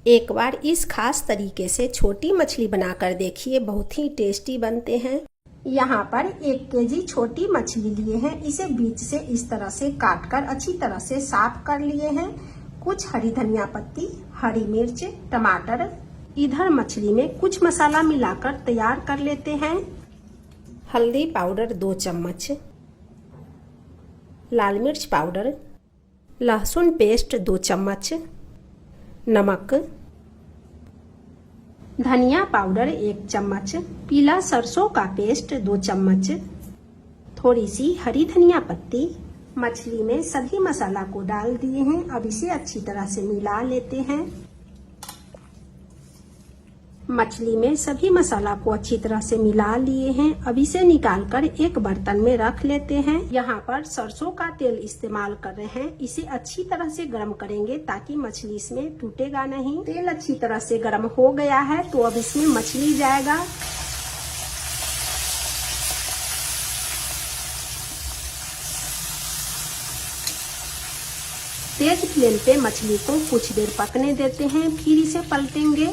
एक बार इस खास तरीके से छोटी मछली बनाकर देखिए, बहुत ही टेस्टी बनते हैं। यहाँ पर 1 केजी छोटी मछली लिए हैं। इसे बीच से इस तरह से काटकर अच्छी तरह से साफ कर लिए हैं। कुछ हरी धनिया पत्ती, हरी मिर्च, टमाटर। इधर मछली में कुछ मसाला मिलाकर तैयार कर लेते हैं। हल्दी पाउडर 2 चम्मच, लाल मिर्च पाउडर, लहसुन पेस्ट 2 चम्मच, नमक, धनिया पाउडर 1 चम्मच, पीला सरसों का पेस्ट 2 चम्मच, थोड़ी सी हरी धनिया पत्ती। मछली में सभी मसाला को डाल दिए हैं। अब इसे अच्छी तरह से मिला लेते हैं। मछली में सभी मसाला को अच्छी तरह से मिला लिए हैं। अब इसे निकालकर एक बर्तन में रख लेते हैं। यहाँ पर सरसों का तेल इस्तेमाल कर रहे हैं। इसे अच्छी तरह से गर्म करेंगे ताकि मछली इसमें टूटेगा नहीं। तेल अच्छी तरह से गर्म हो गया है तो अब इसमें मछली जाएगा। तेज फ्लेम पे मछली को कुछ देर पकने देते हैं, फिर इसे पलटेंगे।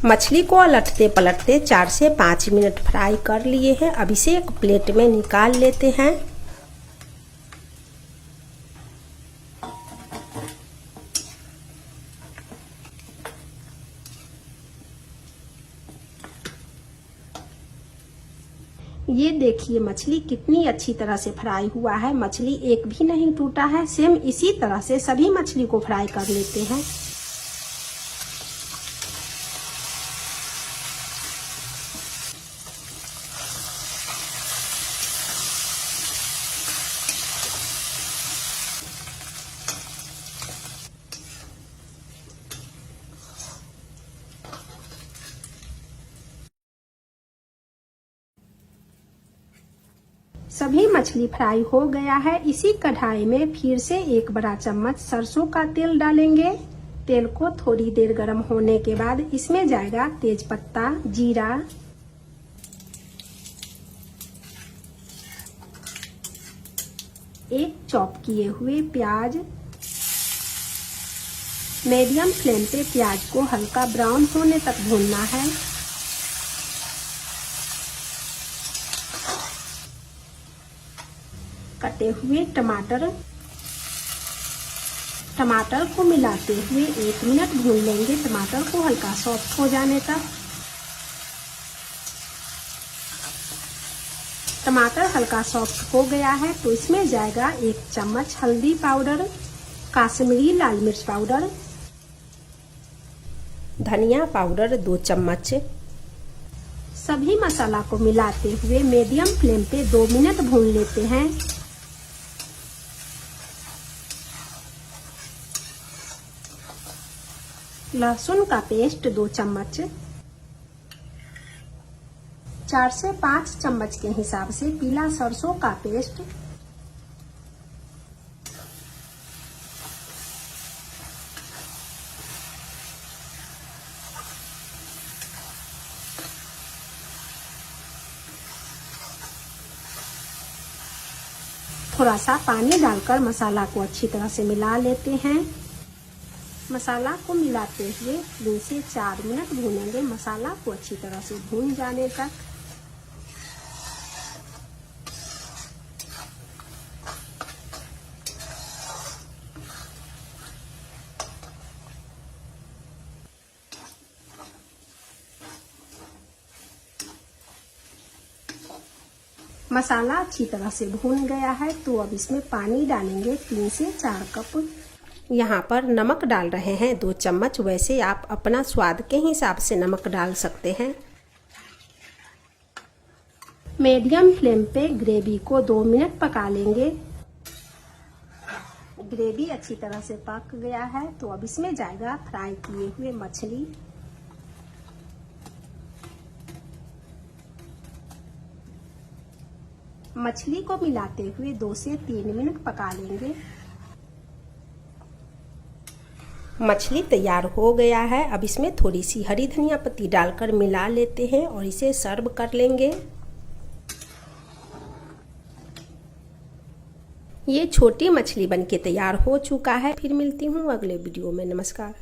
मछली को अलटते पलटते 4 से 5 मिनट फ्राई कर लिए हैं। अब इसे एक प्लेट में निकाल लेते हैं। ये देखिए मछली कितनी अच्छी तरह से फ्राई हुआ है। मछली एक भी नहीं टूटा है। सेम इसी तरह से सभी मछली को फ्राई कर लेते हैं। सभी मछली फ्राई हो गया है। इसी कढ़ाई में फिर से 1 बड़ा चम्मच सरसों का तेल डालेंगे। तेल को थोड़ी देर गर्म होने के बाद इसमें जाएगा तेज पत्ता, जीरा, एक चॉप किए हुए प्याज। मीडियम फ्लेम पे प्याज को हल्का ब्राउन होने तक भूनना है। कटे हुए टमाटर को मिलाते हुए 1 मिनट भून लेंगे, टमाटर को हल्का सॉफ्ट हो जाने तक। टमाटर हल्का सॉफ्ट हो गया है तो इसमें जाएगा 1 चम्मच हल्दी पाउडर, काश्मीरी लाल मिर्च पाउडर, धनिया पाउडर 2 चम्मच। सभी मसाला को मिलाते हुए मीडियम फ्लेम पे 2 मिनट भून लेते हैं। लहसुन का पेस्ट 2 चम्मच, 4 से 5 चम्मच के हिसाब से पीला सरसों का पेस्ट, थोड़ा सा पानी डालकर मसाला को अच्छी तरह से मिला लेते हैं। मसाला को मिलाते हुए 3 से 4 मिनट भूनेंगे, मसाला को अच्छी तरह से भून जाने तक। मसाला अच्छी तरह से भून गया है तो अब इसमें पानी डालेंगे 3 से 4 कप। यहाँ पर नमक डाल रहे हैं 2 चम्मच। वैसे आप अपना स्वाद के हिसाब से नमक डाल सकते हैं। मीडियम फ्लेम पे ग्रेवी को 2 मिनट पका लेंगे। ग्रेवी अच्छी तरह से पक गया है तो अब इसमें जाएगा फ्राई किए हुए मछली। मछली को मिलाते हुए 2 से 3 मिनट पका लेंगे। मछली तैयार हो गया है। अब इसमें थोड़ी सी हरी धनिया पत्ती डालकर मिला लेते हैं और इसे सर्व कर लेंगे। ये छोटी मछली बनके तैयार हो चुका है। फिर मिलती हूँ अगले वीडियो में। नमस्कार।